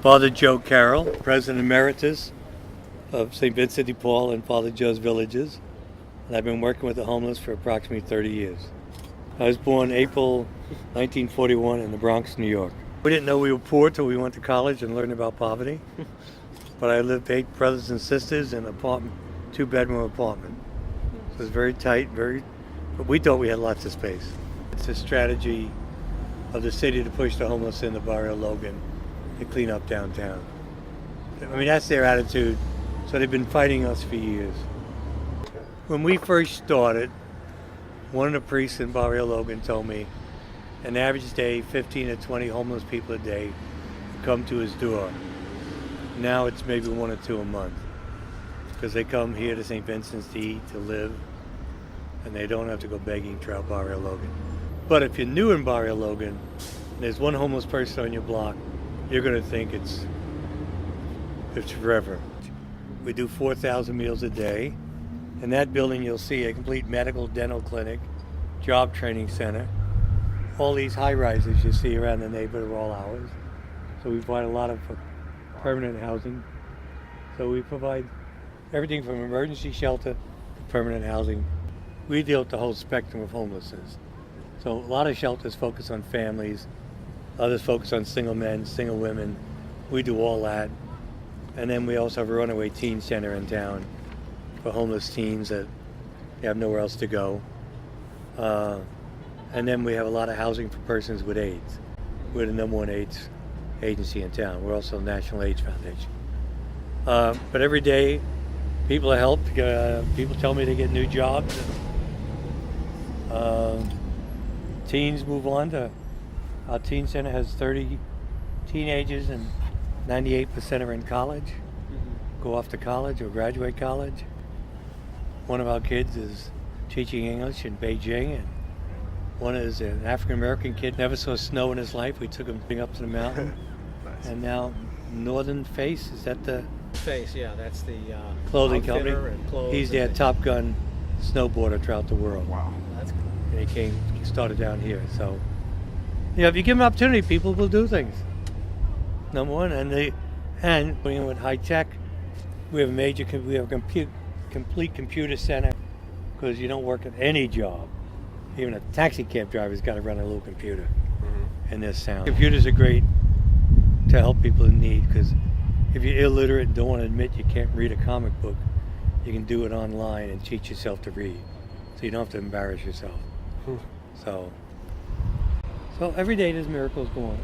Father Joe Carroll, President Emeritus of St. Vincent de Paul and Father Joe's Villages. And I've been working with the homeless for approximately 30 years. I was born April 1941 in the Bronx, New York. We didn't know we were poor till we went to college and learned about poverty. But I lived 8 brothers and sisters in an apartment, 2-bedroom apartment. So it was very tight, but we thought we had lots of space. It's a strategy of the city to push the homeless in the Barrio Logan to clean up downtown. I mean, that's their attitude. So they've been fighting us for years. When we first started, one of the priests in Barrio Logan told me an average day, 15 to 20 homeless people a day come to his door. Now it's maybe 1 or 2 a month because they come here to St. Vincent's to eat, to live, and they don't have to go begging throughout Barrio Logan. But if you're new in Barrio Logan, and there's one homeless person on your block, you're going to think it's forever. We do 4,000 meals a day. In that building, you'll see a complete medical dental clinic, job training center. All these high rises you see around the neighborhood are all ours. So we provide a lot of permanent housing. So we provide everything from emergency shelter to permanent housing. We deal with the whole spectrum of homelessness. So a lot of shelters focus on families, others focus on single men, single women. We do all that. And then we also have a runaway teen center in town for homeless teens that have nowhere else to go. And then we have a lot of housing for persons with AIDS. We're the #1 AIDS agency in town. We're also a National AIDS Foundation. But every day, people are helped. People tell me they get new jobs. Teens move on to, our teen center has 30 teenagers and 98% are in college, go off to college or graduate college. One of our kids is teaching English in Beijing, and one is an African-American kid, never saw snow in his life. We took him up to the mountain. Nice. And now Northern Face, is that the? Face, yeah, that's the clothing company. He's their Top Gun snowboarder throughout the world. Wow, that's cool. And he started down here. So, if you give them an opportunity, people will do things. #1, and with high tech, we have a complete computer center because you don't work at any job. Even a taxi cab driver's got to run a little computer in this town. Computers are great to help people in need because if you're illiterate and don't want to admit you can't read a comic book, you can do it online and teach yourself to read. So you don't have to embarrass yourself. So every day there's miracles going on.